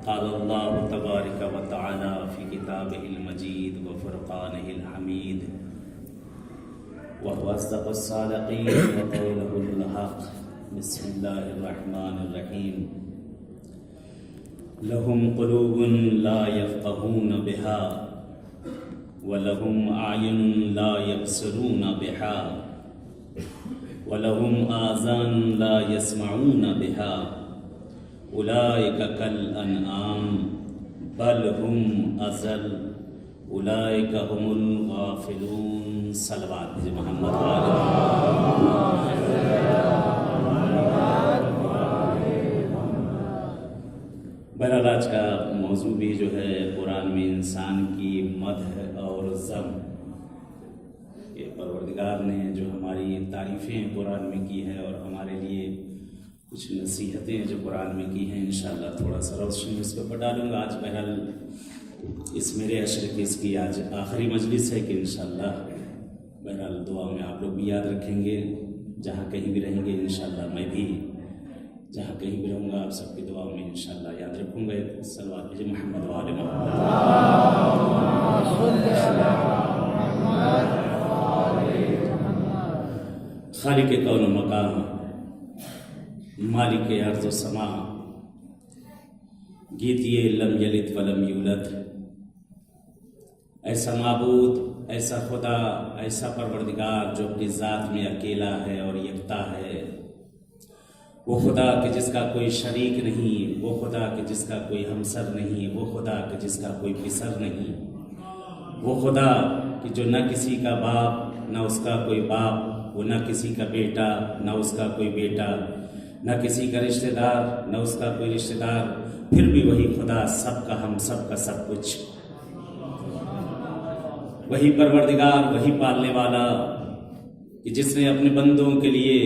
قال الله تبارك وتعالى في كتابه المجيد وفرقانه الحميد وهو أصدق الصادقين وقوله الحق. بسم الله الرحمن الرحيم. لهم قلوب لا يفقهون بها ولهم أعين لا يبصرون بها ولهم آذان لا يسمعون بها اولئک کالانعام بل هم اضل اولئک هم الغافلون. صلوات محمد بہرحال آج کا موضوع بھی جو ہے قرآن میں انسان کی مدح اور ذم. یہ پروردگار نے جو ہماری تعریفیں قرآن میں کی ہے اور ہمارے لیے کچھ نصیحتیں جو قرآن میں کی ہیں، انشاءاللہ تھوڑا سا روشنی اس کے اوپر ڈالوں گا. آج بہرحال اس میرے عشر کی اس کی آج آخری مجلس ہے کہ انشاءاللہ بہرحال دعا میں آپ لوگ بھی یاد رکھیں گے. جہاں کہیں بھی رہیں گے انشاءاللہ میں بھی جہاں کہیں بھی رہوں گا آپ سب کی دعا میں انشاءاللہ یاد رکھوں گا. صلوات بھیجیں محمد وآل محمد. خالق کون و مقام، مالک ارض و سما، گیتیے لم یلد ولم یولد، ایسا معبود، ایسا خدا، ایسا پروردگار جو اپنی ذات میں اکیلا ہے اور یکتا ہے. وہ خدا کہ جس کا کوئی شریک نہیں، وہ خدا کہ جس کا کوئی ہمسر نہیں، وہ خدا کہ جس کا کوئی پسر نہیں، وہ خدا کہ جو نہ کسی کا باپ نہ اس کا کوئی باپ، وہ نہ کسی کا بیٹا نہ اس کا کوئی بیٹا، نہ کسی کا رشتہ دار نہ اس کا کوئی رشتہ دار، پھر بھی وہی خدا سب کا ہم سب کا سب کچھ. وہی پروردگار، وہی پالنے والا کہ جس نے اپنے بندوں کے لیے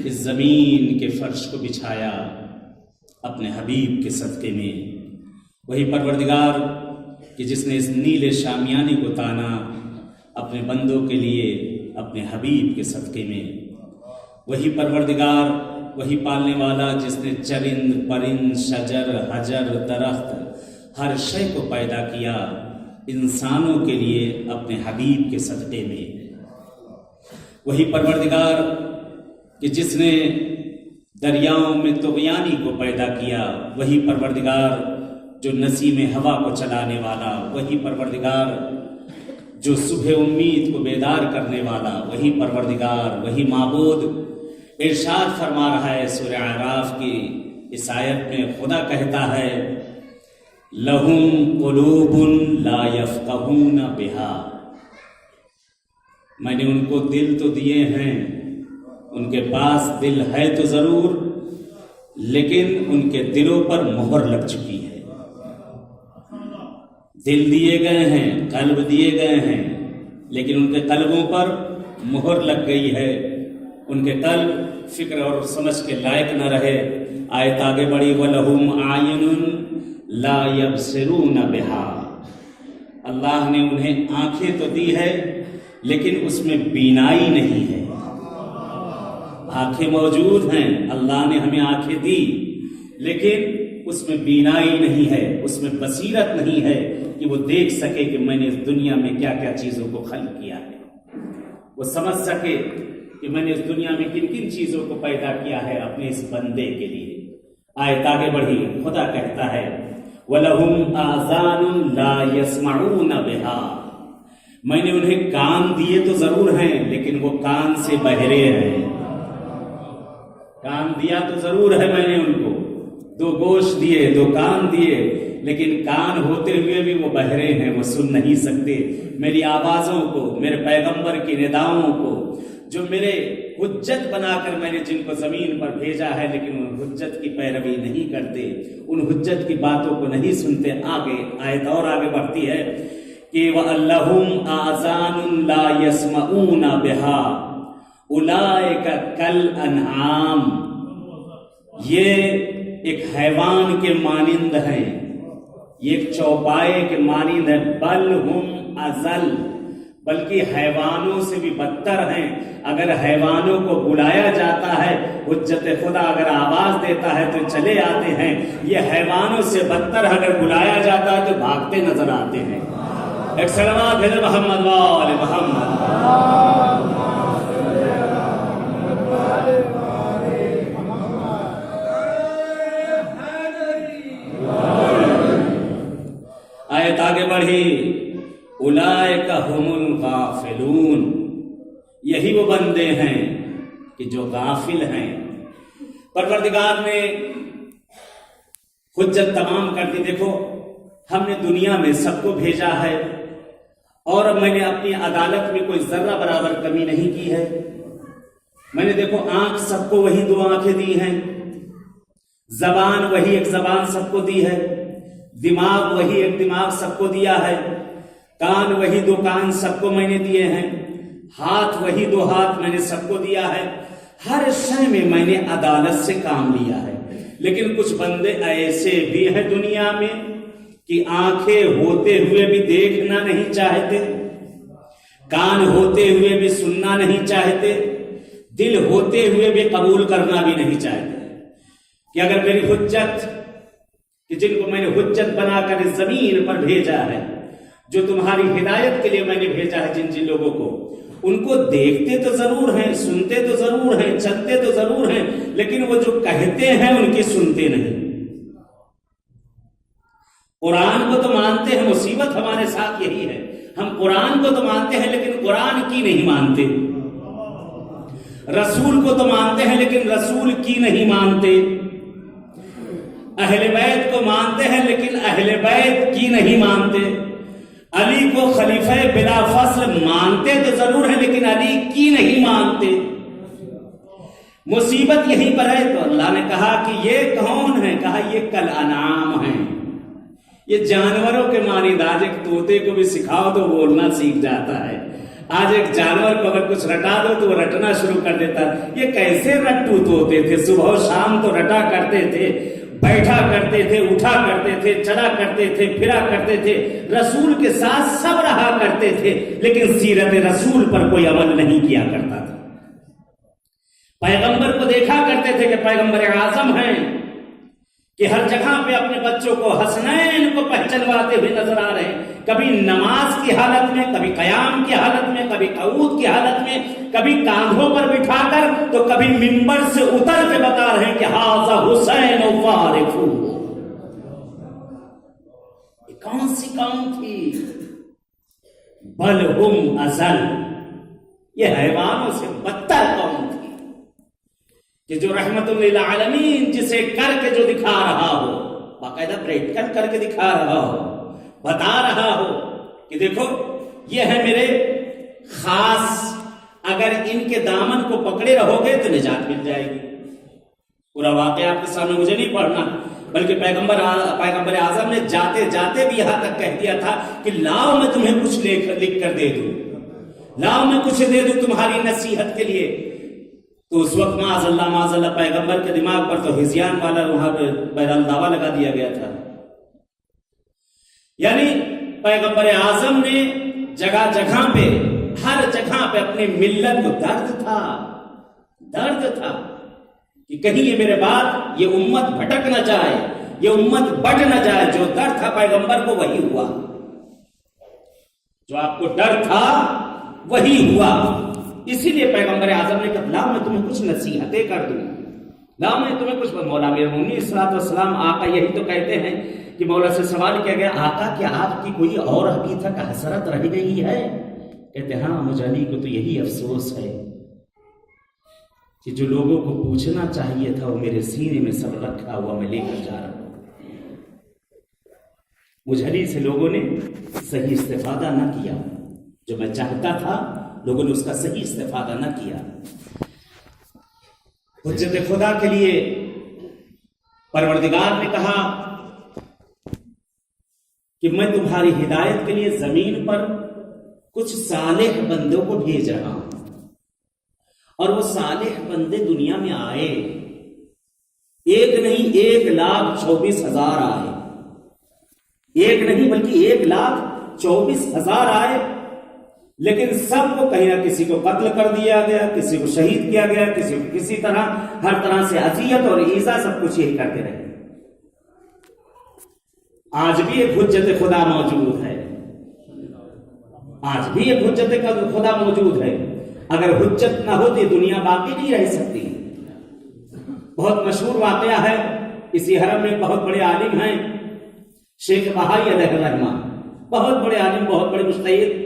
اس زمین کے فرش کو بچھایا اپنے حبیب کے صدقے میں. وہی پروردگار کہ جس نے اس نیلے شامیانے کو تانا اپنے بندوں کے لیے اپنے حبیب کے صدقے میں. وہی پروردگار، وہی پالنے والا جس نے چرند پرند شجر حجر درخت ہر شے کو پیدا کیا انسانوں کے لیے اپنے حبیب کے صدقے میں. وہی پروردگار کہ جس نے دریاؤں میں طغیانی کو پیدا کیا. وہی پروردگار جو نسیم ہوا کو چلانے والا. وہی پروردگار جو صبح امید کو بیدار کرنے والا. وہی پروردگار، وہی معبود. ارشاد فرما رہا ہے سورہ اعراف کی اس آیت میں، خدا کہتا ہے لَهُمْ قُلُوبٌ لَا يَفْقَهُونَ بِهَا. میں نے ان کو دل تو دیے ہیں، ان کے پاس دل ہے تو ضرور، لیکن ان کے دلوں پر مہر لگ چکی ہے. دل دیے گئے ہیں، قلب دیے گئے ہیں، لیکن ان کے قلبوں پر مہر لگ گئی ہے. ان کے قلب فکر اور سمجھ کے لائق نہ رہے. آیت آگے بڑھی وَلَهُمْ أَعْيُنٌ لَا يَبْصِرُونَ بِهَا. اللہ نے انہیں آنکھیں تو دی ہے لیکن اس میں بینائی نہیں ہے. آنکھیں موجود ہیں، اللہ نے ہمیں آنکھیں دی، لیکن اس میں بینائی نہیں ہے، اس میں بصیرت نہیں ہے کہ وہ دیکھ سکے کہ میں نے اس دنیا میں کیا کیا چیزوں کو خلق کیا ہے. وہ سمجھ سکے کہ میں نے اس دنیا میں کن کن چیزوں کو پیدا کیا ہے اپنے اس بندے کے لیے. آیت آگے بڑھی، خدا کہتا ہے وَلَهُمْ آذَانٌ لَا يَسْمَعُونَ بِهَا. میں نے انہیں کان دیے تو ضرور ہیں لیکن وہ کان سے بہرے ہیں. کان دیا تو ضرور ہے میں نے ان کو، دو گوشت دیے، دو کان دیے، لیکن کان ہوتے ہوئے بھی وہ بہرے ہیں، وہ سن نہیں سکتے میری آوازوں کو، میرے پیغمبر کی نداؤں کو، جو میرے حجت بنا کر میں نے جن کو زمین پر بھیجا ہے، لیکن ان حجت کی پیروی نہیں کرتے، ان حجت کی باتوں کو نہیں سنتے. آگے آیت اور آگے بڑھتی ہے کہ وَأَلَّهُمْ آذَانٌ لَا يَسْمَعُونَ بِهَا اولئک کالانعام. یہ ایک حیوان کے مانند ہیں، یہ ایک چوپائے کے مانند ہے. بل ہم اضل، بلکہ حیوانوں سے بھی بدتر ہیں۔ اگر حیوانوں کو بلایا جاتا ہے، حجت خدا اگر آواز دیتا ہے تو چلے آتے ہیں، یہ حیوانوں سے بدتر اگر بلایا جاتا ہے تو بھاگتے نظر آتے ہیں۔ ایک سلوات ہے محمد وآل محمد۔ آیت آگے بڑھی، اولئک هم الغافلون، یہی وہ بندے ہیں کہ جو غافل ہیں۔ پروردگار نے حجت تمام کر دی۔ دیکھو ہم نے دنیا میں سب کو بھیجا ہے اور میں نے اپنی عدالت میں کوئی ذرہ برابر کمی نہیں کی ہے۔ میں نے دیکھو آنکھ سب کو وہی 2 آنکھیں دی ہیں، زبان وہی ایک زبان سب کو دی ہے، دماغ وہی ایک دماغ سب کو دیا ہے، کان وہی 2 کان سب کو میں نے دیے ہیں، ہاتھ وہی 2 ہاتھ میں نے سب کو دیا ہے۔ ہر شے میں نے عدالت سے کام لیا ہے۔ لیکن کچھ بندے ایسے بھی ہیں دنیا میں کہ آنکھیں ہوتے ہوئے بھی دیکھنا نہیں چاہتے، کان ہوتے ہوئے بھی سننا نہیں چاہتے، دل ہوتے ہوئے بھی قبول کرنا بھی نہیں چاہتے کہ اگر میری حجت، کہ جن کو میں نے حجت بنا کر اس زمین پر بھیجا ہے، جو تمہاری ہدایت کے لیے میں نے بھیجا ہے، جن لوگوں کو، ان کو دیکھتے تو ضرور ہیں، سنتے تو ضرور ہیں، چلتے تو ضرور ہیں، لیکن وہ جو کہتے ہیں ان کی سنتے نہیں۔ قرآن کو تو مانتے ہیں، مصیبت ہمارے ساتھ یہی ہے، ہم قرآن کو تو مانتے ہیں لیکن قرآن کی نہیں مانتے، رسول کو تو مانتے ہیں لیکن رسول کی نہیں مانتے، اہل بیت کو مانتے ہیں لیکن اہل بیت کی نہیں مانتے، علی کو خلیفہ بلا فصل مانتے تو ضرور ہیں لیکن علی کی نہیں مانتے۔ مصیبت یہیں پر ہے۔ تو اللہ نے کہا کہ یہ کون ہے؟ کہا یہ کل انعام ہیں، یہ جانوروں کے مانند۔ آج ایک طوطے کو بھی سکھاؤ تو بولنا سیکھ جاتا ہے، آج ایک جانور کو اگر کچھ رٹا دو تو وہ رٹنا شروع کر دیتا ہے۔ یہ کیسے رٹو طوطے تھے، صبح و شام تو رٹا کرتے تھے، بیٹھا کرتے تھے، اٹھا کرتے تھے، چلا کرتے تھے، پھرا کرتے تھے، رسول کے ساتھ سب رہا کرتے تھے، لیکن سیرت رسول پر کوئی عمل نہیں کیا کرتا تھا۔ پیغمبر کو دیکھا کرتے تھے کہ پیغمبر اعظم ہیں، کہ ہر جگہ پہ اپنے بچوں کو حسنین کو پہچنواتے ہوئے نظر آ رہے ہیں، کبھی نماز کی حالت میں، کبھی قیام کی حالت میں، کبھی قعود کی حالت میں، کبھی کاندھوں پر بٹھا کر تو کبھی منبر سے اتر کے بتا رہے ہیں کہ ھذا حسین فارق۔ یہ کون سی قوم تھی؟ بل ہم ازل، یہ حیوانوں سے بدتر قوم تھی، کہ جو رحمت للعالمین جسے کر کے جو دکھا رہا ہو، باقاعدہ پریکٹیکل کر کے دکھا رہا ہو، بتا رہا ہو کہ دیکھو یہ ہے میرے خاص، اگر ان کے دامن کو پکڑے رہو گے تو نجات مل جائے گی۔ پورا واقعہ آپ کے سامنے مجھے نہیں پڑھنا، بلکہ پیغمبر اعظم نے جاتے جاتے بھی یہاں تک کہہ دیا تھا کہ لاؤ میں تمہیں کچھ لکھ کر دے دوں، لاؤ میں کچھ دے دوں تمہاری نصیحت کے لیے۔ تو اس وقت معاذ اللہ پیغمبر کے دماغ پر تو ہزیان والا وہاں پہ بہرحال دعویٰ لگا دیا گیا تھا۔ یعنی پیغمبر اعظم نے جگہ جگہ پہ، ہر جگہ پہ اپنی ملت کو درد تھا کہ کہیں یہ میرے بعد یہ امت بھٹک نہ جائے، یہ امت بٹ نہ جائے۔ جو درد تھا پیغمبر کو وہی ہوا، جو آپ کو ڈر تھا وہی ہوا۔ اسی لیے پیغمبر اعظم نے کہا لاؤ میں تمہیں کچھ نصیحتیں کر دوں، لاؤ میں تمہیں کچھ۔ مولا امیر المومنین علیہ الصلوۃ والسلام آقا یہی تو کہتے ہیں کہ مولا سے سوال کیا گیا، آقا کیا آپ کی کوئی اور ابھی تک حسرت رہ گئی ہے؟ کہتے ہاں مجھ علی کو تو یہی افسوس ہے کہ جو لوگوں کو پوچھنا چاہیے تھا وہ میرے سینے میں سب رکھا ہوا میں لے کر جا رہا ہوں۔ مجھ علی سے لوگوں نے صحیح استفادہ نہ کیا، جو میں چاہتا تھا لوگوں نے اس کا صحیح استفادہ نہ کیا۔ حجت خدا کے لیے پروردگار نے کہا کہ میں تمہاری ہدایت کے لیے زمین پر کچھ صالح بندوں کو بھیج رہا ہوں، اور وہ صالح بندے دنیا میں آئے، ایک نہیں 1,24,000 آئے، ایک نہیں بلکہ 1,24,000 آئے، لیکن سب کو کہیں نہ کسی کو قتل کر دیا گیا، کسی کو شہید کیا گیا، کسی کو کسی طرح، ہر طرح سے اذیت اور ایذا سب کچھ یہی کرتے رہے۔ آج بھی ایک حجت خدا موجود ہے، آج بھی ایک حجت خدا موجود ہے۔ اگر حجت نہ ہوتی دنیا باقی نہیں رہ سکتی۔ بہت مشہور واقعہ ہے، اسی حرم میں بہت بڑے عالم ہیں شیخ بہائی علیہ الرحمہ، بہت بڑے عالم، بہت بڑے مجتہد،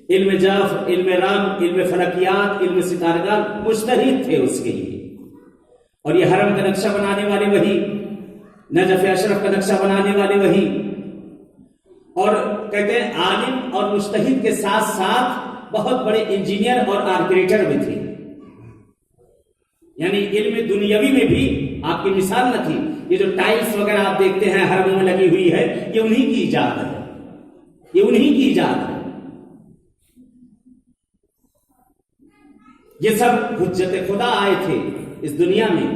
علم جاف، علم رام، علم فلکیات، علم ستارگان، مجتہد تھے اس کے لیے۔ اور یہ حرم کا نقشہ بنانے والے وہی، نجف اشرف کا نقشہ بنانے والے وہی، اور کہتے ہیں عالم اور مجتہد کے ساتھ ساتھ بہت بڑے انجینئر اور آرکیٹیکچر بھی تھے۔ یعنی علم دنیاوی میں بھی آپ کی مثال نہ تھی۔ یہ جو ٹائلز وغیرہ آپ دیکھتے ہیں حرموں میں لگی ہوئی ہے، یہ انہی کی ایجاد ہے، یہ انہی کی ایجاد ہے۔ یہ سب حجت خدا آئے تھے اس دنیا میں۔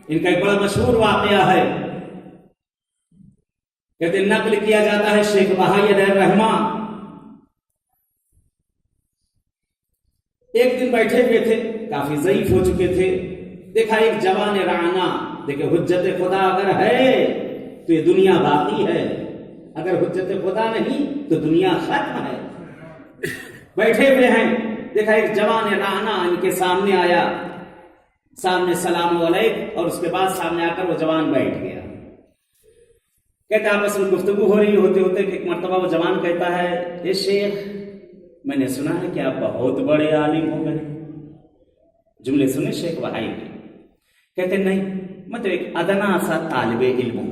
ان کا ایک بڑا مشہور واقعہ ہے، کہتے ہیں نقل کیا جاتا ہے شیخ بہائی علیہ الرحمہ ایک دن بیٹھے ہوئے تھے، کافی ضعیف ہو چکے تھے، دیکھا ایک جوان رانا، دیکھے حجت خدا اگر ہے تو یہ دنیا باقی ہے، اگر حجت خدا نہیں تو دنیا ختم ہے۔ بیٹھے ہوئے ہیں، دیکھا ایک جوان رانا ان کے سامنے آیا، سامنے سلام علیکم، اور اس کے بعد سامنے آ کر وہ جوان بیٹھ گیا۔ کہتے آپس میں گفتگو ہو رہی ہوتے ہوتے کہ ایک مرتبہ وہ جوان کہتا ہے، اے شیخ، میں نے سنا ہے کہ آپ بہت بڑے عالم ہو گئے۔ جملے سنے شیخ بہائی کے، کہتے نہیں، میں تو ایک ادنا سا طالب علم ہوں،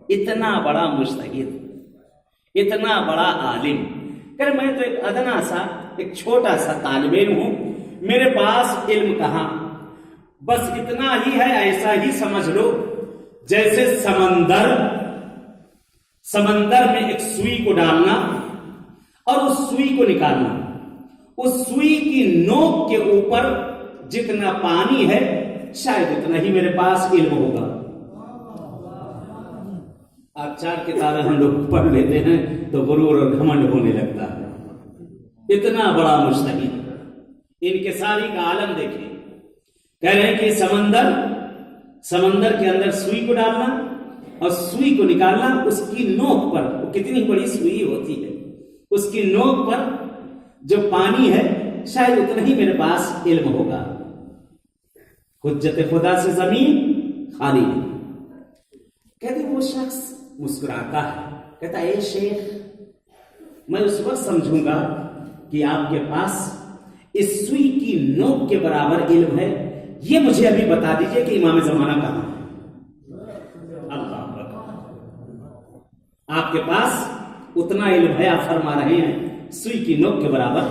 اتنا بڑا مجتہد، اتنا بڑا عالم، کہ میں تو ایک ادنا سا، ایک چھوٹا سا طالب علم ہوں، میرے پاس علم کہاں، بس اتنا ہی ہے، ایسا ہی سمجھ لو جیسے سمندر میں ایک سوئی کو ڈالنا اور اس سوئی کو نکالنا، اس سوئی کی نوک کے اوپر جتنا پانی ہے شاید اتنا ہی میرے پاس علم ہوگا۔ آپ 4 کتابیں ہم لوگ پڑھ لیتے ہیں تو غرور اور گھمنڈ ہونے لگتا ہے۔ اتنا بڑا مجتہد، ان کے ساری کا عالم دیکھیں، کہہ رہے ہیں کہ سمندر کے اندر سوئی کو ڈالنا اور سوئی کو نکالنا، اس کی نوک پر، وہ کتنی بڑی سوئی ہوتی ہے، اس کی نوک پر جو پانی ہے شاید اتنا ہی میرے پاس علم ہوگا۔ حجت خدا سے زمین خالی ہے۔ کہتے وہ شخص مسکراتا ہے، کہتا اے شیخ، میں اس وقت سمجھوں گا کہ آپ کے پاس اس سوئی کی نوک کے برابر علم ہے، یہ مجھے ابھی بتا دیجئے کہ امام زمانہ کہاں ہے۔ اللہ آپ کے پاس اتنا علم ہے، آپ فرما رہے ہیں سوئی کی نوک کے برابر،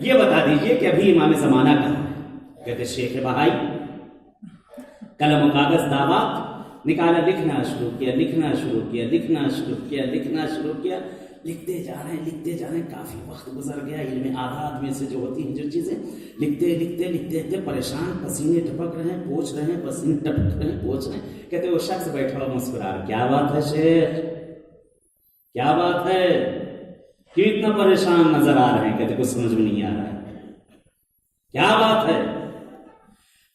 یہ بتا دیجئے کہ ابھی امام زمانہ کہاں ہے۔ کہتے شیخ بہائی قلم و کاغذ دعوات نکالا، لکھنا شروع کیا، لکھتے جا رہے ہیں، کافی وقت گزر گیا، علم آداد میں سے جو ہوتی ہیں جو چیزیں لکھتے پریشان، پسینے ٹپک رہے ہیں، پوچھ رہے ہیں، پسینے ٹپک رہے ہیں، پوچھ رہے ہیں۔ کہتے وہ شخص بیٹھا ہوا مسکرا رہا، کیا بات ہے شیخ، کیا بات ہے، کیوں اتنا پریشان نظر آ رہے ہیں؟ کہتے کچھ سمجھ میں نہیں آ رہا ہے، کیا بات ہے؟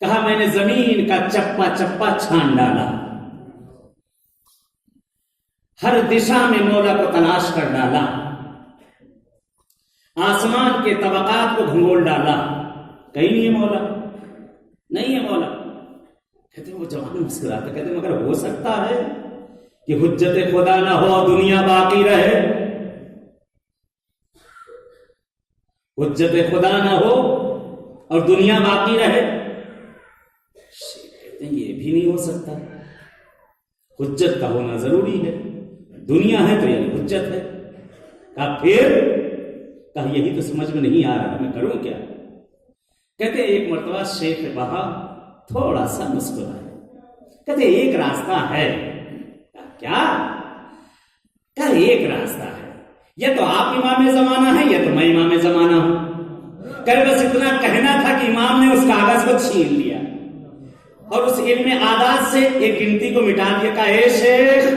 کہا میں نے زمین کا چپا چپا چھان ڈالا، ہر دشا میں مولا کو تلاش کر ڈالا، آسمان کے طبقات کو بھگول ڈالا، کہیں نہیں ہے مولا، نہیں ہے مولا۔ کہتے وہ جوان مسکراتا، کہتے مگر ہو سکتا ہے کہ حجت خدا نہ ہو اور دنیا باقی رہے، حجت خدا نہ ہو اور دنیا باقی رہے؟ کہتے ہیں یہ بھی نہیں ہو سکتا، حجت کا ہونا ضروری ہے، دنیا ہے تو یعنی حجت ہے۔ کہا پھر، کہا یہی تو سمجھ میں نہیں آ رہا، میں کروں کیا؟ کہتے ایک مرتبہ شیخ بہا تھوڑا سا مسکرائے، کہتے ایک راستہ ہے۔ کیا؟ کہا ایک راستہ ہے، یا تو آپ امام زمانہ ہیں یا تو میں امام زمانہ ہوں۔ کہ بس اتنا کہنا تھا کہ امام نے اس کاغذ کو چھین لیا اور اس علم عادات سے ایک گنتی کو مٹا دیا۔ کہا اے شیخ،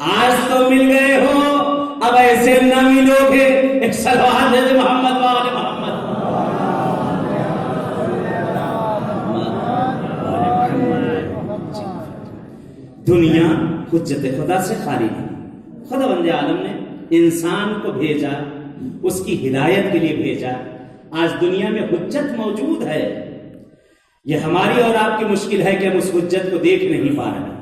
آج تو مل گئے ہو، اب ایسے نامی لوگ ہیں، ایک صلوات دے دے محمد وآل محمد۔ دنیا حجت خدا سے خالی نہیں، خدا بند عالم نے انسان کو بھیجا، اس کی ہدایت کے لیے بھیجا۔ آج دنیا میں حجت موجود ہے، یہ ہماری اور آپ کی مشکل ہے کہ ہم اس حجت کو دیکھ نہیں پا رہے۔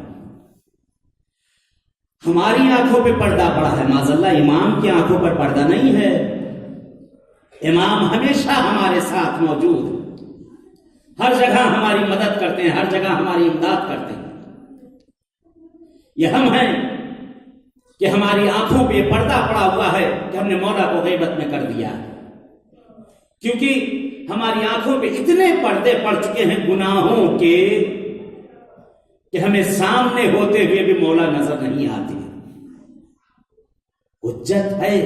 ہماری آنکھوں پہ پردہ پڑا ہے، معاذ اللہ امام کی آنکھوں پر پردہ نہیں ہے۔ امام ہمیشہ ہمارے ساتھ موجود، ہر جگہ ہماری مدد کرتے ہیں، ہر جگہ ہماری امداد کرتے ہیں۔ یہ ہم ہیں کہ ہماری آنکھوں پہ پردہ پڑا ہوا ہے کہ ہم نے مولا کو غیبت میں کر دیا، کیونکہ ہماری آنکھوں پہ اتنے پردے پڑ چکے ہیں گناہوں کے کہ ہمیں سامنے ہوتے ہوئے بھی مولا نظر نہیں آتی۔ حجت ہے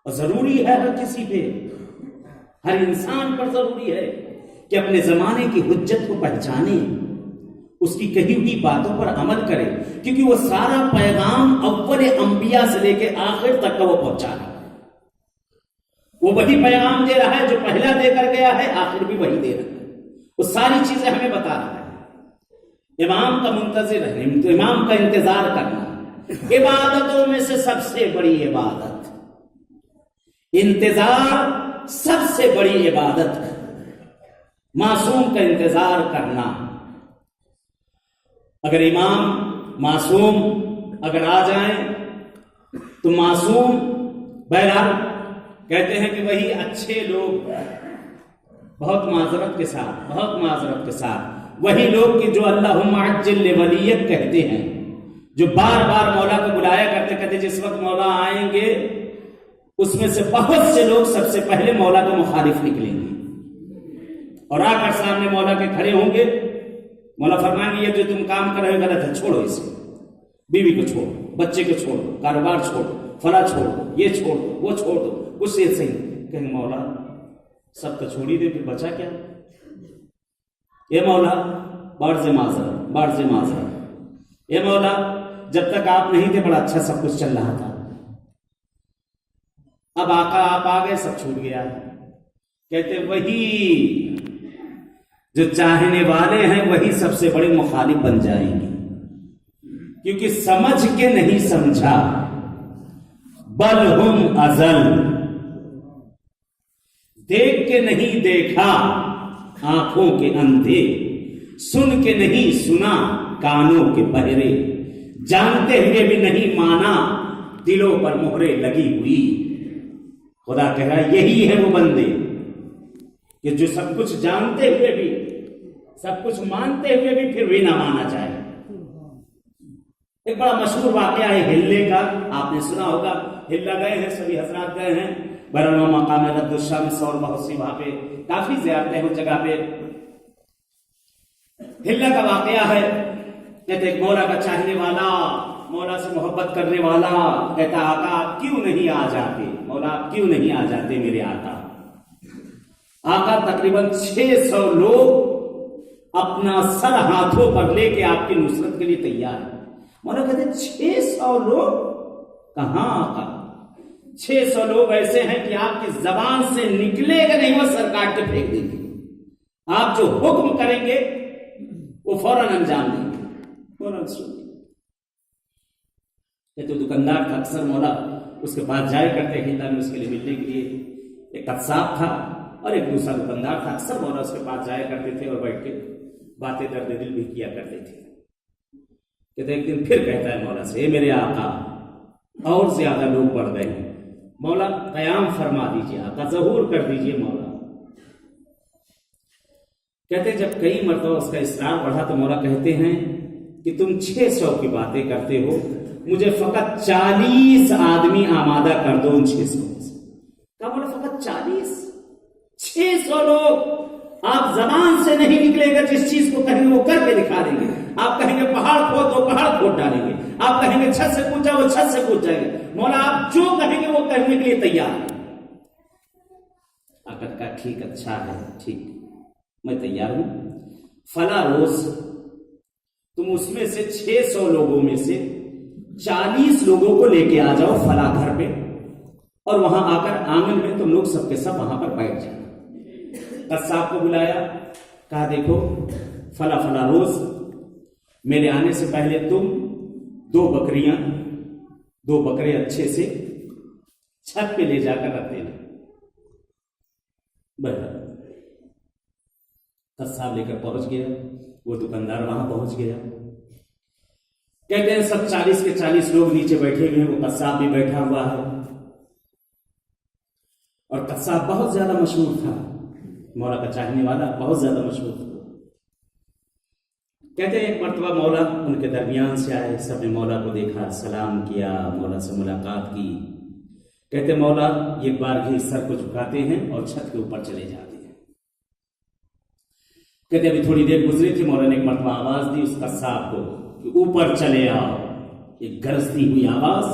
اور ضروری ہے ہر کسی پہ، ہر انسان پر ضروری ہے کہ اپنے زمانے کی حجت کو پہچانے، اس کی کہی ہوئی باتوں پر عمل کرے، کیونکہ وہ سارا پیغام اول انبیاء سے لے کے آخر تک کا وہ پہنچا رہا ہے۔ وہ وہی پیغام دے رہا ہے جو پہلا دے کر گیا ہے، آخر بھی وہی دے رہا ہے، وہ ساری چیزیں ہمیں بتا رہا ہے۔ امام کا منتظر رہنا، تو امام کا انتظار کرنا عبادتوں میں سے سب سے بڑی عبادت، انتظار سب سے بڑی عبادت، معصوم کا انتظار کرنا۔ اگر امام معصوم اگر آ جائیں تو معصوم بہرحال کہتے ہیں کہ وہی اچھے لوگ، بہت معذرت کے ساتھ وہی لوگ کہ جو اللہم عجل لولیک کہتے ہیں، جو بار بار مولا کو بلایا کہتے جس وقت مولا آئیں گے اس میں سے بہت سے لوگ سب سے پہلے مولا کا مخالف نکلیں گے اور آ کر سامنے مولا کے کھڑے ہوں گے۔ مولا فرمائیں گے یہ جو تم کام کر رہے ہو غلط ہے، چھوڑو اسے، بیوی کو چھوڑو، بچے کو چھوڑو، کاروبار چھوڑو، فلاں چھوڑو، یہ چھوڑ دو، وہ چھوڑ دو، کچھ سے صحیح کہیں مولا سب تو چھوڑ ہی دے، پھر بچا کیا؟ اے مولا بارز معذرت، اے مولا جب تک آپ نہیں تھے بڑا اچھا سب کچھ چل رہا تھا، اب آقا آپ آ گئے سب چھوٹ گیا۔ کہتے وہی جو چاہنے والے ہیں وہی سب سے بڑے مخالف بن جائیں گے، کیونکہ سمجھ کے نہیں سمجھا، بل ہم ازل، دیکھ کے نہیں دیکھا آنکھوں کے اندھے، سن کے نہیں سنا کانوں کے بہرے، جانتے ہوئے بھی نہیں مانا دلوں پر مہرے لگی ہوئی۔ خدا کہہ رہا ہے یہی ہے وہ بندے کہ جو سب کچھ جانتے ہوئے بھی، سب کچھ مانتے ہوئے بھی پھر بھی نہ مانا چاہے۔ ایک بڑا مشہور واقعہ ہے ہلے کا، آپ نے سنا ہوگا، ہلا گئے ہیں سبھی حضرات گئے ہیں، بہرحال مقام رد الشمس اور بہت سی وہاں پہ کافی زیارتیں ہیں اس جگہ پہ۔ ہلا کا واقعہ ہے، کہتے ایک مولا کا چاہنے والا، مولا سے محبت کرنے والا کہتا آقا آپ کیوں نہیں آ جاتے، مولا آپ کیوں نہیں آ جاتے میرے آقا۔ آقا تقریباً 600 لوگ اپنا سر ہاتھوں پر لے کے آپ کی نصرت کے لیے تیار ہیں۔ مولا کہتے 600 لوگ کہاں آقا؟ 600 لوگ ایسے ہیں کہ آپ کی زبان سے نکلے گا نہیں، وہ سر کاٹ کے پھینک دیں گے، آپ جو حکم کریں گے وہ فوراً انجام دیں گے، فوراً سن گے۔ یہ تو دکاندار تھا، اکثر مولا اس کے پاس جائے کرتے ہندا میں اس کے لیے ملنے کے لیے۔ ایک قصاب تھا اور ایک دوسرا دکاندار تھا، اکثر مولا اس کے پاس جایا کرتے تھے اور بیٹھ کے باتیں درد دل بھی کیا کرتے تھے۔ کہتے ایک دن پھر کہتا ہے مولا سے، اے میرے آقا اور زیادہ لوگ بڑھ گئے ہیں، مولا قیام فرما دیجیے، آقا ظہور کر دیجیے مولا۔ کہتے جب کئی مرتبہ اس کا اصرار بڑھا تو مولا کہتے ہیں کہ تم 600 کی باتیں کرتے ہو، مجھے فقط 40 آدمی آمادہ کر دو ان 600 میں سے۔ کہا مولا فقط 40؟ 600 لوگ آپ زبان سے نہیں نکلے گا، جس چیز کو کہیں گے وہ کر کے دکھا دیں گے۔ آپ کہیں گے پہاڑ کھود تو پہاڑ کھود ڈالیں گے، آپ کہیں گے چھت سے کود جاؤ وہ چھت سے کود جائیں گے۔ مولا آپ جو کہیں گے وہ کرنے کے لیے تیار ہیں۔ آقا کہا ٹھیک، اچھا ہے، ٹھیک میں تیار ہوں۔ فلاں روز تم اس میں سے 600 لوگوں میں سے 40 لوگوں کو لے کے آ جاؤ فلاں گھر پہ، اور وہاں آ کر آنگن میں تم لوگ سب کے سب وہاں پر بیٹھ جانا۔ قصاب کو بلایا، کہا دیکھو فلاں فلاں روز میرے آنے سے پہلے تم 2 بکرے اچھے سے چھت پہ لے جا کر رکھ دینا۔ بہرحال قصاب لے کر پہنچ گیا، وہ دکاندار وہاں پہنچ گیا۔ کہتے ہیں سب 40 کے 40 لوگ نیچے بیٹھے ہوئے ہیں، وہ قصاب بھی بیٹھا ہوا ہے، اور قصاب بہت زیادہ مشہور تھا، مولا کا چاہنے والا بہت زیادہ مشہور تھا۔ کہتے ہیں ایک مرتبہ مولا ان کے درمیان سے آئے، سب نے مولا کو دیکھا، سلام کیا، مولا سے ملاقات کی۔ کہتے ہیں مولا ایک بار ہی سر کو جھکاتے ہیں اور چھت کے اوپر چلے جاتے ہیں۔ کہتے ابھی تھوڑی دیر گزری تھی، مولا نے ایک مرتبہ آواز دی اس قصاب کو کہ اوپر چلے آؤ، ایک گرجتی ہوئی آواز،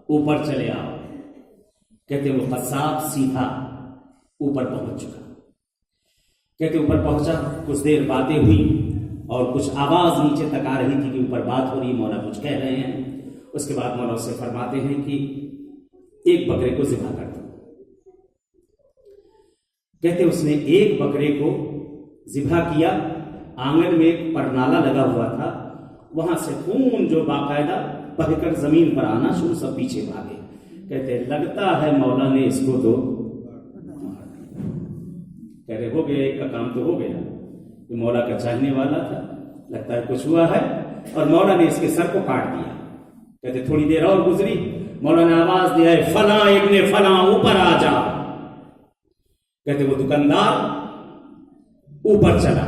اوپر چلے آؤ۔ کہتے وہ قصاب سیدھا اوپر پہنچ چکا۔ کہتے اوپر پہنچا، کچھ دیر باتیں ہوئی اور کچھ آواز نیچے تک آ رہی تھی کہ اوپر بات ہو رہی، مولا کچھ کہہ رہے ہیں۔ اس کے بعد مولا اسے فرماتے ہیں کہ ایک بکرے کو ذبح کر دو۔ کہتے اس نے ایک بکرے کو ذبح کیا، آنگن میں ایک پرنالہ لگا ہوا تھا، وہاں سے خون جو باقاعدہ بہہ کر زمین پر آنا شروع، سب پیچھے بھاگے۔ کہتے لگتا ہے مولا نے اس کو تو کہہ رہے ہو گیا، ایک کا کام تو ہو گیا، کہ مولا کا چاہنے والا تھا، لگتا ہے کچھ ہوا ہے، اور مولا نے اس کے سر کو کاٹ دیا۔ کہتے تھوڑی دیر اور گزری، مولا نے آواز دیا ہے فلاں ابن فلاں اوپر آ جا۔ کہتے وہ دکاندار اوپر چلا۔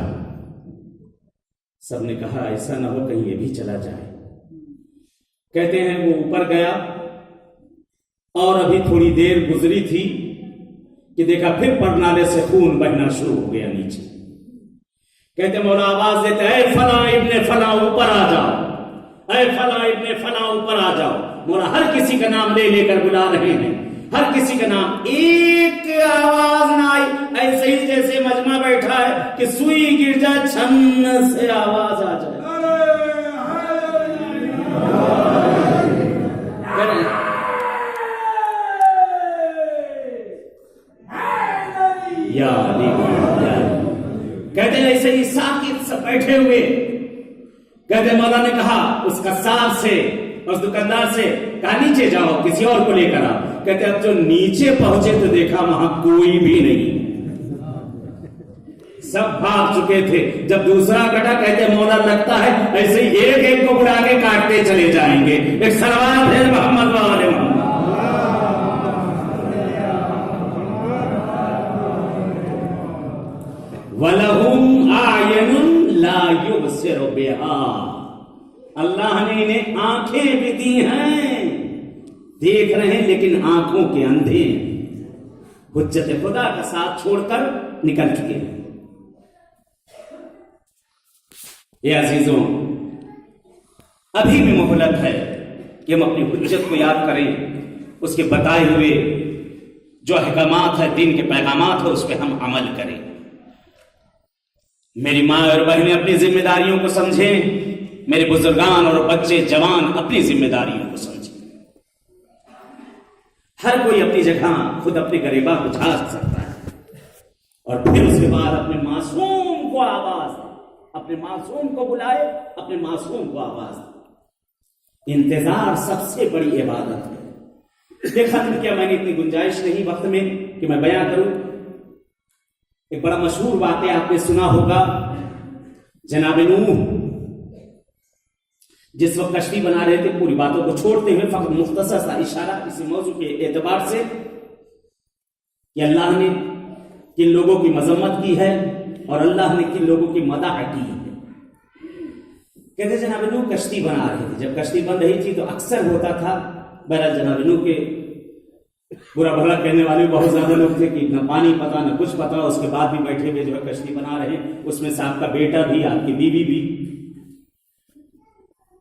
سب نے کہا ایسا نہ ہو کہیں یہ بھی چلا جائے۔ کہتے ہیں وہ اوپر گیا، اور ابھی تھوڑی دیر گزری تھی کہ دیکھا پھر پرنالے سے خون بہنا شروع ہو گیا نیچے۔ کہتے مولا آواز دیتے اے فلاں ابن فلاں اوپر آ جاؤ، اے فلاں ابن فلاں اوپر آ جاؤ۔ مولا ہر کسی کا نام لے لے کر بلا رہے ہیں، ہر کسی کا نام، ایک آواز نہ آئی، ایسے ہی جیسے مجمع بیٹھا ہے کہ سوئی گر جائے چھن سے آواز آ جائے۔ یا علی کہتے ہیں ایسے ہی ساکت سب بیٹھے ہوئے۔ کہتے مولا نے کہا اس قصاب سے، اس دکاندار سے، کہا نیچے جاؤ کسی اور کو لے کر آؤ۔ کہتے اب جو نیچے پہنچے تو دیکھا وہاں کوئی بھی نہیں، سب بھاگ چکے تھے۔ جب دوسرا کٹا، کہتے مولا لگتا ہے ایسے ہی ایک ایک کو بلا کے کاٹتے چلے جائیں گے۔ ایک صلوات ہے محمد و آل محمد۔ وَلَهُمْ أَعْيُنٌ لَا يُبْصِرُ بِهَا، اللہ نے انہیں آنکھیں بھی دی ہیں، دیکھ رہے ہیں لیکن آنکھوں کے اندھے ہیں، حجت خدا کا ساتھ چھوڑ کر نکل چکے ہیں۔ اے عزیزوں، ابھی بھی مہلت ہے کہ ہم اپنی حجت کو یاد کریں، اس کے بتائے ہوئے جو احکامات ہیں، دین کے پیغامات ہیں، اس پہ ہم عمل کریں۔ میری ماں اور بہنیں اپنی ذمہ داریوں کو سمجھیں، میرے بزرگان اور بچے جوان اپنی ذمہ داریوں کو سمجھیں۔ ہر کوئی اپنی جگہ خود اپنے گریباں کو جھانک سکتا ہے، اور پھر اس کے بعد اپنے معصوم کو آواز دے، اپنے معصوم کو بلائے، اپنے معصوم کو آواز دے۔ انتظار سب سے بڑی عبادت ہے۔ یہ ختم کیا میں نے اتنی گنجائش نہیں وقت میں کہ میں بیان کروں۔ ایک بڑا مشہور واقعہ آپ نے سنا ہوگا، جناب نوح جس وقت کشتی بنا رہے تھے، پوری باتوں کو چھوڑتے ہوئے فقط مختصر سا اشارہ اسی موضوع کے اعتبار سے کہ اللہ نے کن لوگوں کی مذمت کی ہے اور اللہ نے کن لوگوں کی مدح کی ہے۔ کہتے جناب نوح کشتی بنا رہے تھے، جب کشتی بن رہی تھی تو اکثر ہوتا تھا، بہرحال جناب نوح کے برا بھلا کہنے والے بہت زیادہ لوگ تھے کہ نہ پانی پتا نہ کچھ پتا، اس کے بعد بھی بیٹھے ہوئے جو ہے کشتی بنا رہے ہیں، اس میں سے آپ کا بیٹا بھی، آپ کی بیوی بھی۔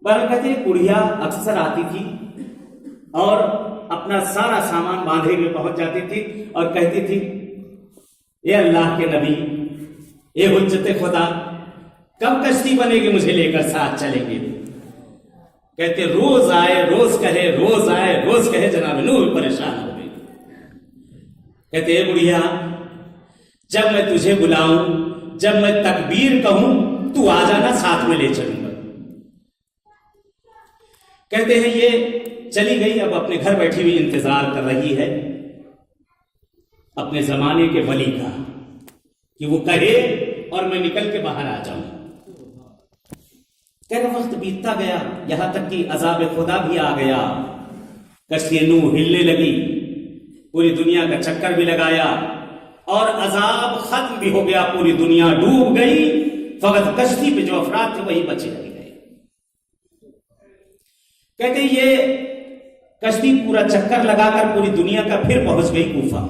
بہرحال کہتے ہیں بڑھیا اکثر آتی تھی اور اپنا سارا سامان باندھے ہوئے پہنچ جاتی تھی اور کہتی تھی اے اللہ کے نبی، اے حجت خدا، کب کشتی بنے گی، مجھے لے کر ساتھ چلیں گے۔ کہتے روز آئے روز کہے، روز آئے روز کہے، جناب نوح پریشان ہو گئی. کہتے اے بڑھیا، جب میں تجھے بلاؤں، جب میں تکبیر کہوں تو آ جانا، ساتھ میں لے چلوں گا. کہتے ہیں یہ چلی گئی، اب اپنے گھر بیٹھی ہوئی انتظار کر رہی ہے اپنے زمانے کے ولی کا کہ وہ کہے اور میں نکل کے باہر آ جاؤں. کہنا وقت بیتتا گیا، یہاں تک کہ عذاب خدا بھی آ گیا. کشتی نوح ہلنے لگی، پوری دنیا کا چکر بھی لگایا اور عذاب ختم بھی ہو گیا، پوری دنیا ڈوب گئی. فقط کشتی پہ جو افراد تھے وہی بچے رہ گئے. کہتے ہیں یہ کشتی پورا چکر لگا کر پوری دنیا کا پھر پہنچ گئی کوفہ.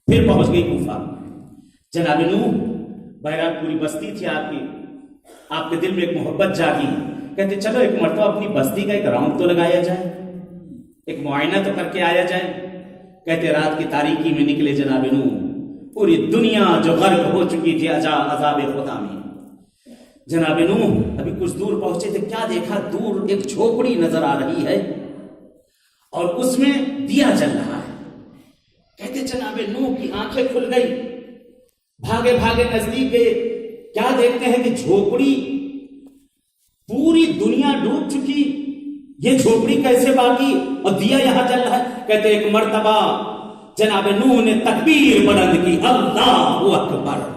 پھر پہنچ گئی کوفہ. جناب نوح، بہرحال پوری بستی تھی آپ کی، آپ کے دل میں ایک محبت جاگی. کہتے چلو ایک مرتبہ اپنی بستی کا ایک راؤنڈ تو لگایا جائے، ایک معائنہ تو کر کے آیا جائے. کہتے رات کی تاریکی میں نکلے جناب نوح. پوری دنیا جو غرق ہو چکی تھی عذاب خدا میں. جناب نوح ابھی کچھ دور پہنچے تھے، کیا دیکھا؟ دور ایک جھوپڑی نظر آ رہی ہے اور اس میں دیا جل رہا ہے. کہتے جناب نوح کی آنکھیں کھل گئی، بھاگے بھاگے نزدیک گئے. کیا دیکھتے ہیں کہ جھوپڑی، پوری دنیا ڈوب چکی، یہ جھوپڑی کیسے باقی اور دیا یہاں جل رہا ہے. کہتے ایک مرتبہ جناب نوح نے تکبیر بلند کی، اللہ اکبر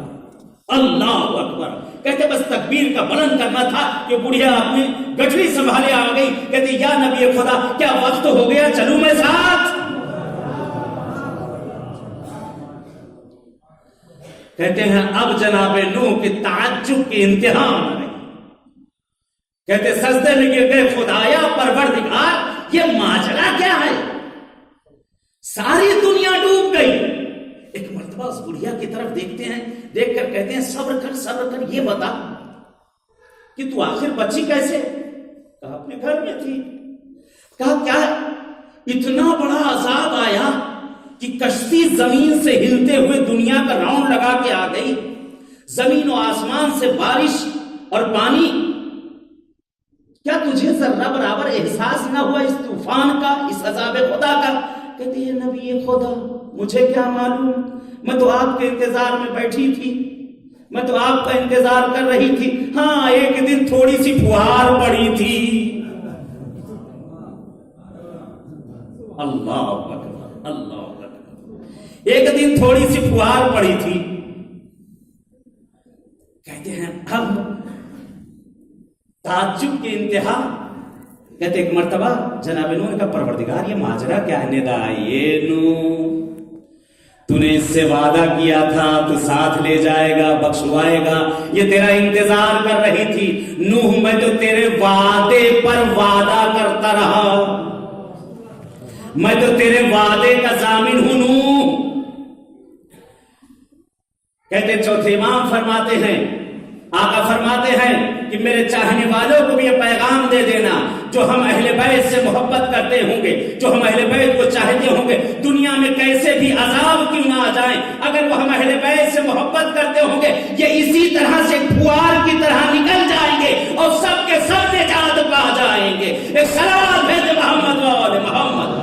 اللہ اکبر. کہتے بس تکبیر کا بلند کرنا تھا کہ بڑھیا اپنی گٹھڑی سنبھالے آ گئی. کہتے یا نبی خدا، کیا وقت ہو گیا، چلوں میں ساتھ؟ کہتے ہیں اب جناب نوح کے تعجب کی انتہا نہ رہی. کہتے سجدے میں گر گئے، خدایا پروردگار یہ ماجرا کیا ہے؟ ساری دنیا ڈوب گئی. ایک مرتبہ اس بڑھیا کی طرف دیکھتے ہیں، دیکھ کر کہتے ہیں صبر کر، یہ بتا کہ تو آخر بچی کیسے؟ کہا اپنے گھر میں تھی. کہا کیا اتنا بڑا عذاب آیا کہ کشتی زمین سے ہلتے ہوئے دنیا کا راؤنڈ لگا کے آ گئی، زمین و آسمان سے بارش اور پانی. کیا تجھے ذرہ برابر احساس نہ ہوا اس طوفان کا، اس عذاب خدا کا؟ کہتی ہے نبی خدا مجھے کیا معلوم، میں تو آپ کے انتظار میں بیٹھی تھی، میں تو آپ کا انتظار کر رہی تھی. ہاں ایک دن تھوڑی سی فوہار پڑی تھی. اللہ اکبر اللہ اکبر. ایک دن تھوڑی سی فوہار پڑی تھی. کہتے ہیں اب تعجب کی انتہا. کہتے ایک مرتبہ جناب نوح نے کہا پروردگار یہ ماجرا کیا ہے؟ ندا یہ نوح، تو نے اس سے وعدہ کیا تھا تو ساتھ لے جائے گا، بخشوائے گا، یہ تیرا انتظار کر رہی تھی. نوح میں تو تیرے وعدے پر وعدہ کرتا رہا، میں تو تیرے وعدے کا ضامن ہوں نوح. کہتے چوتھے امام فرماتے ہیں، آقا فرماتے ہیں کہ میرے چاہنے والوں کو بھی یہ پیغام دے دینا، جو ہم اہل بیت سے محبت کرتے ہوں گے، جو ہم اہل بیت کو چاہتے ہوں گے، دنیا میں کیسے بھی عذاب کیوں نہ آ جائیں، اگر وہ ہم اہل بیت سے محبت کرتے ہوں گے، یہ اسی طرح سے پھوار کی طرح نکل جائیں گے اور سب کے سب نجات پا جائیں گے. ایک سلام بھیج محمد و آل محمد.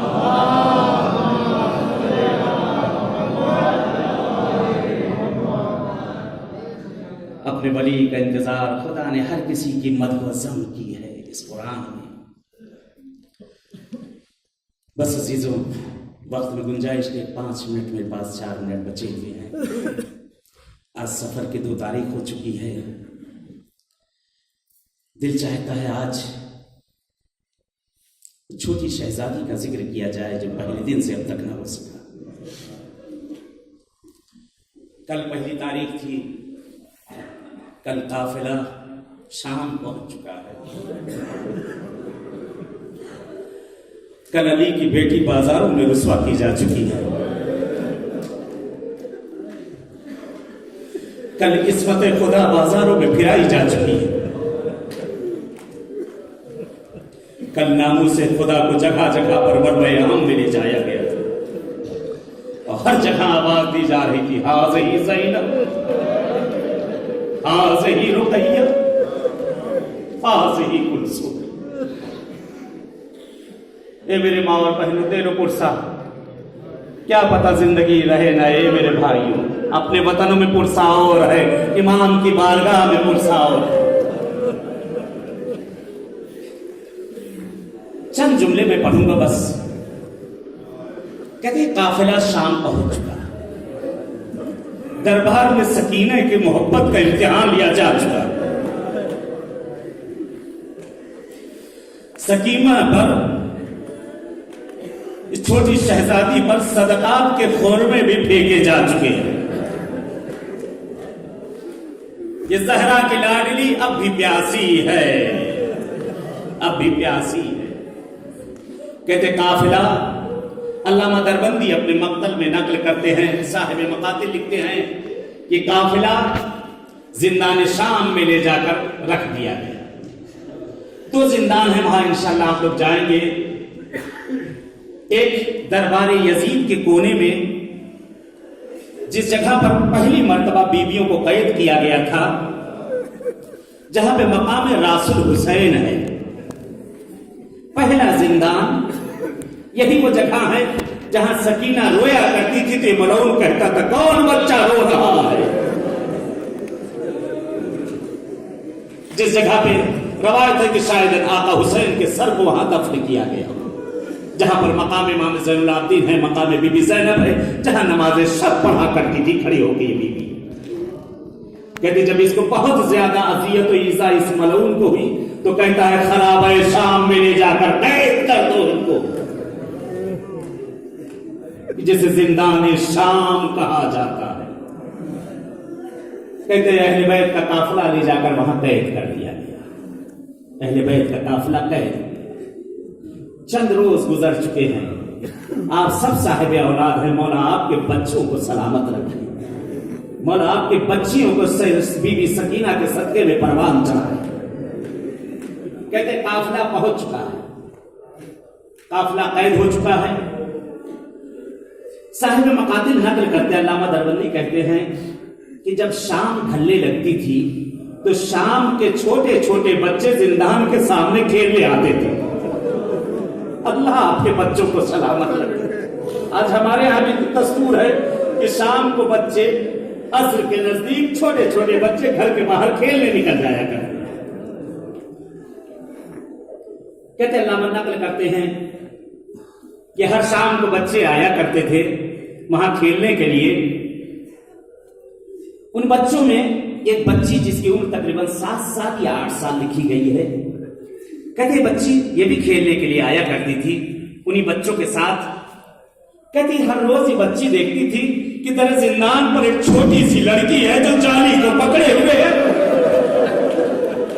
اپنے ولی کا انتظار خدا نے ہر کسی کی مدح و ذم کی ہے اس قرآن میں. بس عزیزوں وقت میں گنجائش کے 5 منٹ میرے پاس 4 منٹ بچے ہوئے ہیں. آج سفر کی 2 تاریخ ہو چکی ہے. دل چاہتا ہے آج چھوٹی شہزادی کا ذکر کیا جائے جو پہلے دن سے اب تک نہ ہو سکا. کل پہلی تاریخ تھی، کل قافلہ شام پہنچ چکا ہے. کل علی کی بیٹی بازاروں میں رسوا کی جا چکی ہے. کل عصمت خدا بازاروں میں پھرائی جا چکی ہے. کل ناموس خدا کو جگہ جگہ پر مرمے عام میں لے جایا گیا اور ہر جگہ آواز دی جا رہی تھی ہاذہی زینب، ہاذہی رقیہ، ہاذہی کلثوم. اے میرے ماں اور بہنوں، دے لو پرسا، کیا پتہ زندگی رہے نہ اے میرے بھائیوں، اپنے وطنوں میں پرسا اور ہے، امام کی بارگاہ میں پرسا اور ہے۔ چند جملے میں پڑھوں گا بس۔ کہتے ہیں قافلہ شام پہنچ چکا، دربار میں سکینہ کی محبت کا امتحان لیا جا چکا، سکینہ پر، اس چھوٹی شہزادی پر صدقات کے خورمے بھی پھینکے جا چکے ہیں۔ یہ زہرا کی لاڈلی اب بھی پیاسی ہے، اب بھی پیاسی ہے۔ کہتے قافلہ، علامہ دربندی اپنے مقتل میں نقل کرتے ہیں، صاحب مقاتل لکھتے ہیں کہ قافلہ زندان شام میں لے جا کر رکھ دیا گیا۔ دو زندان ہیں وہاں، انشاءاللہ آپ لوگ جائیں گے۔ ایک دربار یزید کے کونے میں، جس جگہ پر پہلی مرتبہ بیویوں کو قید کیا گیا تھا، جہاں پہ مقام راس الحسین ہے، پہلا زندان یہی وہ جگہ ہے جہاں سکینہ رویا کرتی تھی تو یہ ملعون کہتا تھا کون بچہ رو رہا ہے۔ جس جگہ پہ روایت ہے کہ شاید آقا حسین کے سر کو وہاں دفن کیا گیا، جہاں پر مقام امام زین العابدین ہے، مقام بی بی زینب ہے، جہاں نماز شب پڑھا کرتی تھی کھڑی ہو کے یہ بی بی۔ کہتے جب اس کو بہت زیادہ اذیت و ایذا اس ملعون کو ہوئی تو کہتا ہے خرابہ شام میں لے جا کر قید کر دو ان کو، جسے زندان شام کہا جاتا ہے۔ کہتے ہیں اہل بیت کا قافلہ لے جا کر وہاں قید کر دیا گیا، اہل بیت کا قافلہ قید۔ چند روز گزر چکے ہیں، آپ سب صاحب اولاد ہیں، مولا آپ کے بچوں کو سلامت رکھیں، مولا آپ کے بچیوں کو بی بی سکینہ کے صدقے میں پروان چڑھائے۔ کہتے ہیں قافلہ پہنچ چکا ہے، قافلہ قید ہو چکا ہے۔ صاحب مقاتل نقل کرتے ہیں، علامہ دربندی کہتے ہیں کہ جب شام ڈھلنے لگتی تھی تو شام کے چھوٹے چھوٹے بچے زندان کے سامنے کھیلنے آتے تھے۔ اللہ آپ کے بچوں کو سلامت رکھے۔ آج ہمارے یہاں بھی دستور ہے کہ شام کو بچے عصر کے نزدیک چھوٹے چھوٹے بچے گھر کے باہر کھیلنے نکل جایا کرتے ہیں۔ کہتے ہیں علامہ نقل کرتے ہیں کہ ہر شام کو بچے آیا کرتے تھے وہاں کھیلنے کے لیے۔ ان بچوں میں ایک بچی جس کی عمر تقریباً 7 سال یا 8 سال لکھی گئی ہے، کہتے بچی یہ بھی کھیلنے کے لیے آیا کرتی تھی انہی بچوں کے ساتھ۔ کہتی ہر روز یہ بچی دیکھتی تھی کہ در زندان پر ایک چھوٹی سی لڑکی ہے جو جالی کو پکڑے ہوئے ہے